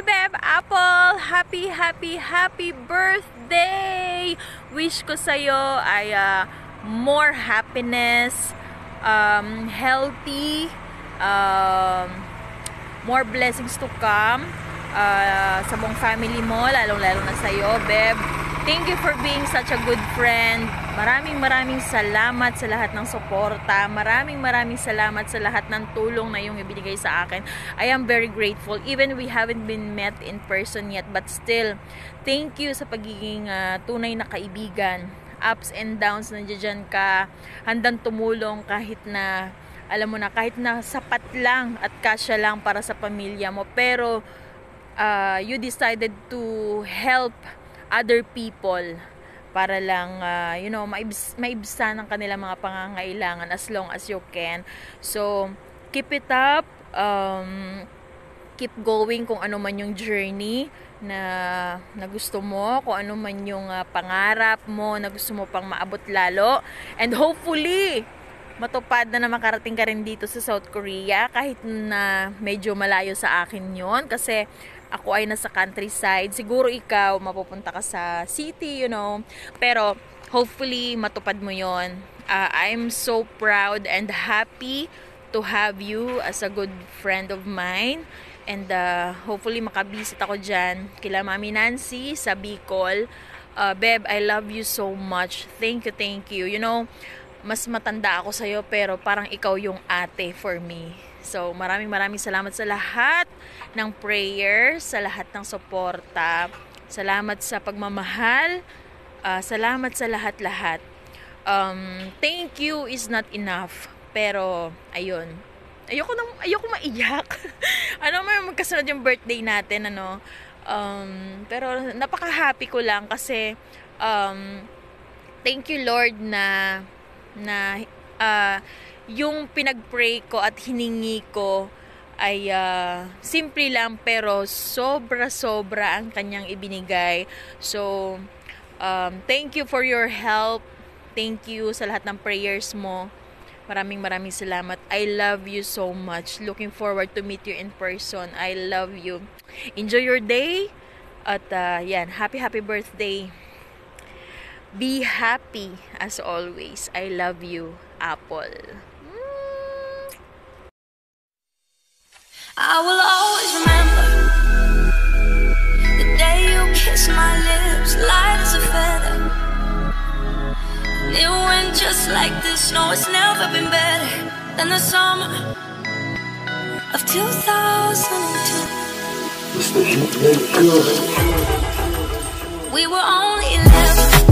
Beb Apple! Happy birthday! Wish ko sa'yo ay more happiness, healthy, more blessings to come sa buong family mo, lalong-lalo na sa'yo, Beb. Thank you for being such a good friend. Maraming salamat sa lahat ng suporta. Maraming salamat sa lahat ng tulong na yung ibinigay sa akin. I am very grateful. Even we haven't been met in person yet, but still, thank you sa pagiging tunay na kaibigan. Ups and downs, nandiyan ka. Handang tumulong kahit na, alam mo na, kahit na sapat lang at kasya lang para sa pamilya mo. Pero, you decided to help other people para lang maibsan ang kanilang mga pangangailangan as long as you can. So keep it up, keep going kung ano man yung journey na gusto mo, kung ano man yung pangarap mo na gusto mo pang maabot lalo, and hopefully matupad na makarating ka rin dito sa South Korea kahit na medyo malayo sa akin yon, kasi ako ay nasa countryside. Siguro ikaw mapupunta ka sa city, pero hopefully matupad mo yon. I'm so proud and happy to have you as a good friend of mine, and hopefully makabisit ako dyan kila Mami Nancy sa Bicol. Beb, I love you so much. Thank you. Mas matanda ako sa'yo, pero parang ikaw yung ate for me. So, maraming salamat sa lahat ng prayers, sa lahat ng suporta. Salamat sa pagmamahal. Salamat sa lahat-lahat. Thank you is not enough. Pero, ayun. Ayoko maiyak. May magkasunod yung birthday natin, pero, napaka-happy ko lang kasi, thank you, Lord, na yung pinag-pray ko at hiningi ko ay simple lang, pero sobra ang kanyang ibinigay. So, thank you for your help. Thank you sa lahat ng prayers mo. Maraming salamat. I love you so much. Looking forward to meet you in person. I love you. Enjoy your day. At yan, happy birthday. Be happy as always. I love you, Apple. I will always remember the day you kissed my lips, light as a feather. And it went just like this. No, it's never been better than the summer of 2002. We were only 11.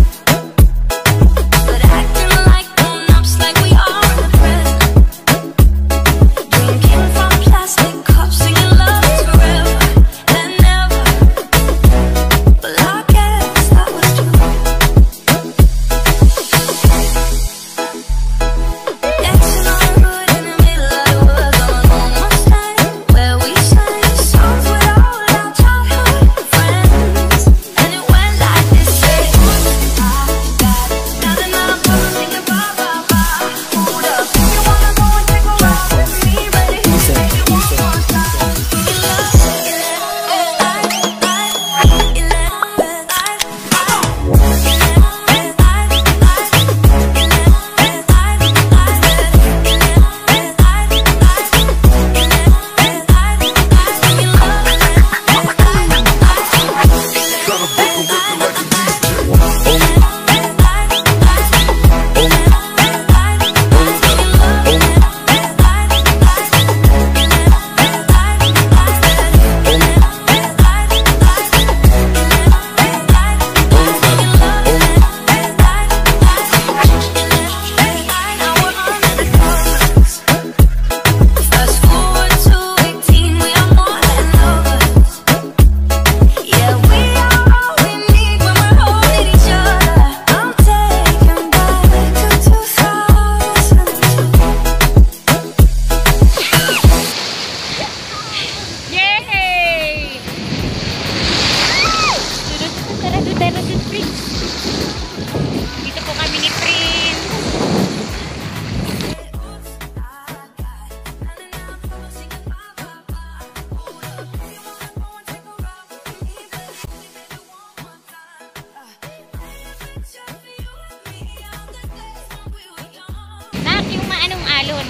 talon.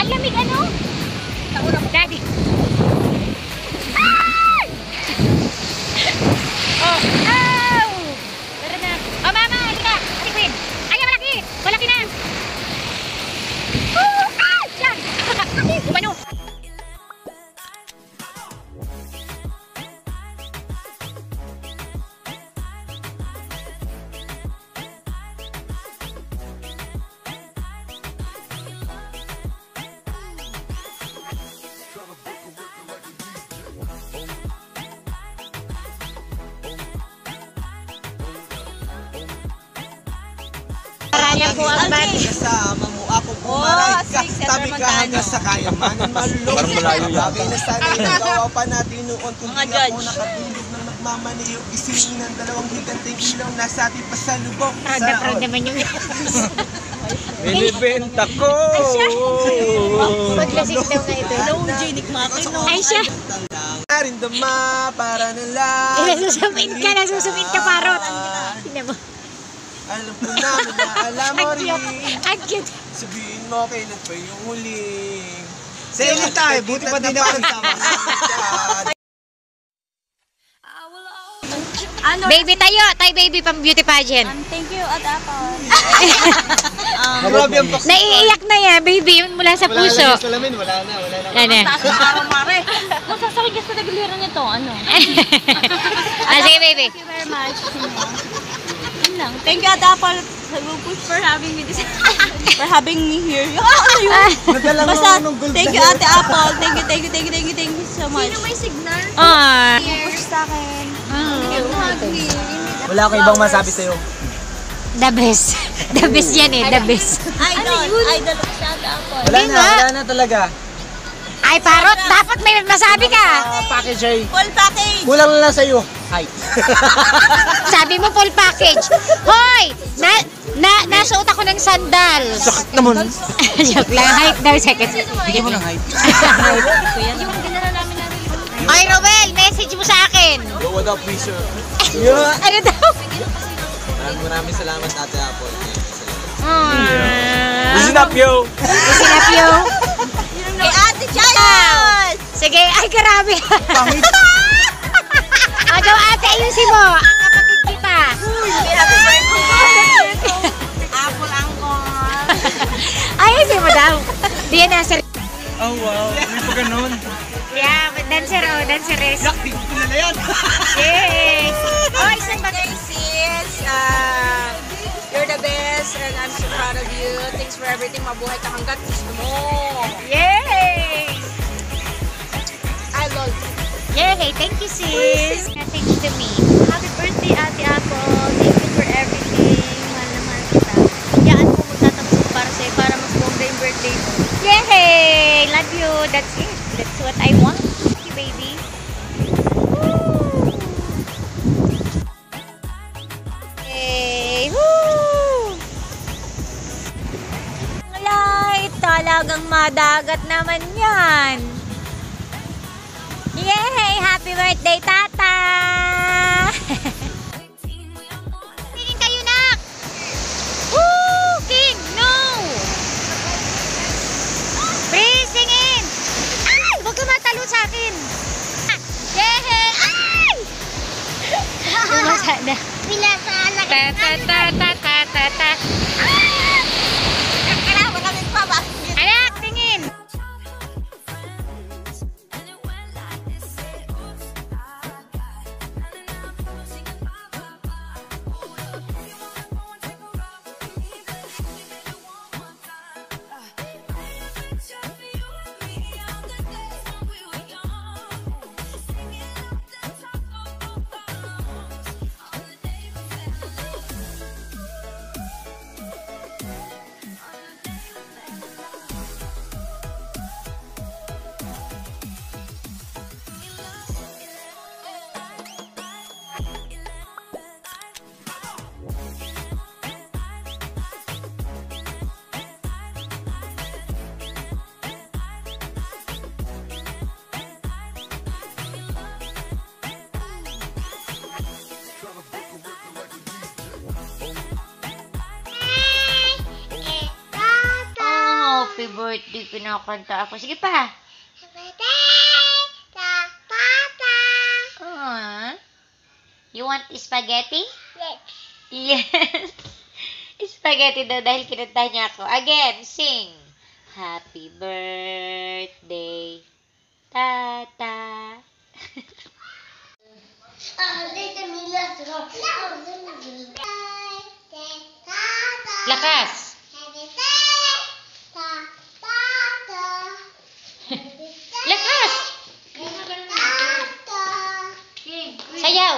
Ang lamig ano? Daddy. Oh, ow! Tara na. Oh, mama, halika. Si Queen. Ay, malaki. Malaki na. Ah! Diyan. Gumano. Paranya po ang bad. Kasama mo ako bumaray ka. Tabi ka hanggang sa kayamanan malulog. Parang malayo yata. Bagay na sana nagawa pa natin noon. Kung di ako nakatulog ng nagmamaniyo. Isingin ng dalawang higanting ilaw. Nasa ating pasalubong. Proud naman yung... Binibenta ko! Paglasing daw nga ito. Ay siya. Narindama para na lang. Nasusumit ka, parot. Tingnan mo. Alam ko naman na alam mo Ang cute. rin. Ang cute. Sabihin mo kailan pa yung huling. Sa inyo tayo, buti pa din ako nagsama. Ano? Baby tayo. Tayo baby pang beauty pageant. Thank you at Apple. Grabe ang paksa. Naiiyak na yan, baby. Yun mula sa puso. Wala na salamin, wala na. Ano? Araw-mare. Masasakit ka sa nagliran nito. Ano? Sige, baby. Thank you very much. Yun lang. Thank you at Apple for having me for having me here. Ano yun? Basta, thank you Ate Apple. Thank you so much. Sino may signal? Push sa akin. Wala akong ibang masabi sa'yo. The best. The best yan eh. The best. Idol ko si Ate Apple. Wala na talaga. Ay, parot. Dapat may masabi ka. Package ay. Full package. Kulang na lang sa'yo. Hi. Sabi mo full package. Hoy! Nasuot ako ng sandal. Sakit naman. Joke lang. Hype daw. Second. Bigyan mo ng hype. Yung dinala namin na rin. Ay, Roel. Message mo sa akin. Yo, what up, Fisher? Ano daw? Maraming salamat, Ate Apple. Listen up, yo! Listen up, yo. Kay Ate Chayos! Sige. Ay, grabe. Daw ate, ayusin mo. Ang kapatid kita. Happy birthday! Apple Angkor! Ayusin mo daw. Diyan nasa... Oh, wow. May pa ganun. Yeah, dancer o, danceress. Yak, tingin ko nila yan. Yay! Oh, isang bagay. Sis, you're the best and I'm so proud of you. Thanks for everything. Mabuhay ka hanggat gusto mo. Yay! I love you. Yay! Thank you, sis. Message to me. Happy birthday, Ate Apple. Thank you for everything. Mahal na mahal kita. Hayaan mo magtatapos ko para sa'yo para mas bongga yung birthday mo. Yay! Love you. That's it. That's what I want. Thank you, baby. Woo! Yay! Woo! Alay, talagang madagat naman yan. Yay! Happy birthday, Tata! Tingin kayo, nak! Woo! King! No! Breathing in! Ay! Huwag ka matalo sa akin! Yay! Ay! Lumasa na. Pinasa lang. Ta ta ta ta ta ta ta. Anak, tingin! birthday, pinakanta ako. Sige pa. Aww. You want spaghetti? Yes. Spaghetti daw dahil kinanta niya ako. Again, sing. Happy birthday, Tata. Lakas. Lakas. Sayaw.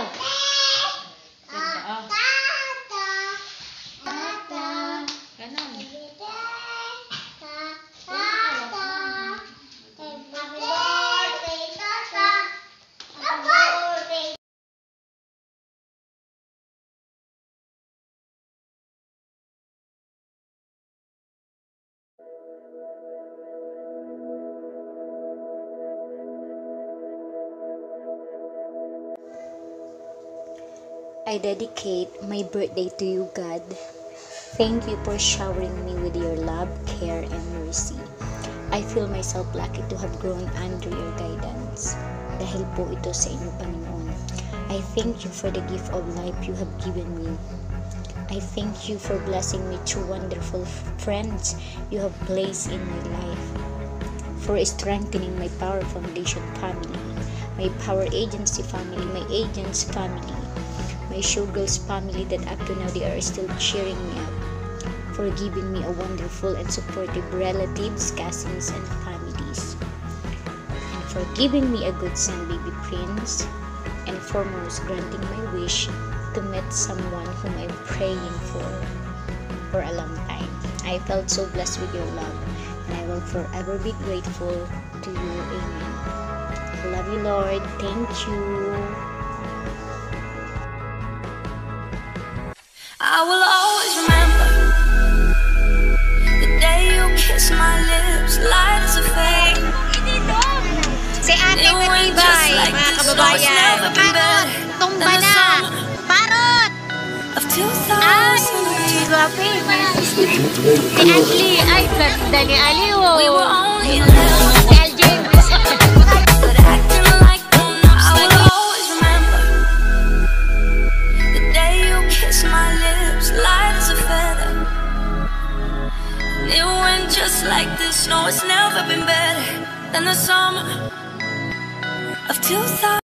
I dedicate my birthday to you, God. Thank you for showering me with your love, care, and mercy. I feel myself lucky to have grown under your guidance. Dahil po ito sa inyo, Panginoon. I thank you for the gift of life you have given me. I thank you for blessing me through wonderful friends you have placed in my life. For strengthening my Power Foundation family, my Power Agency family, my Agents family, my Showgirls family that up to now they are still cheering me up, for giving me a wonderful and supportive relatives, cousins, and families, and for giving me a good son, baby prince, and foremost granting my wish to meet someone whom I'm praying for a long time. I felt so blessed with your love, and I will forever be grateful to you. Amen. I love you, Lord. Thank you. I will always remember the day you kissed my lips, light as a feather. Si Ate Matibay, mga kababayan. Parot! Tumba na! Parot! Ay! Grabe! Si Ashley! Ay, ganda ni Ali, oh! We were only in LJ! but acting like grown-ups. I will always remember the day you kissed my lips, light as a feather. And it went just like this. No, it's never been better than the summer of 2000.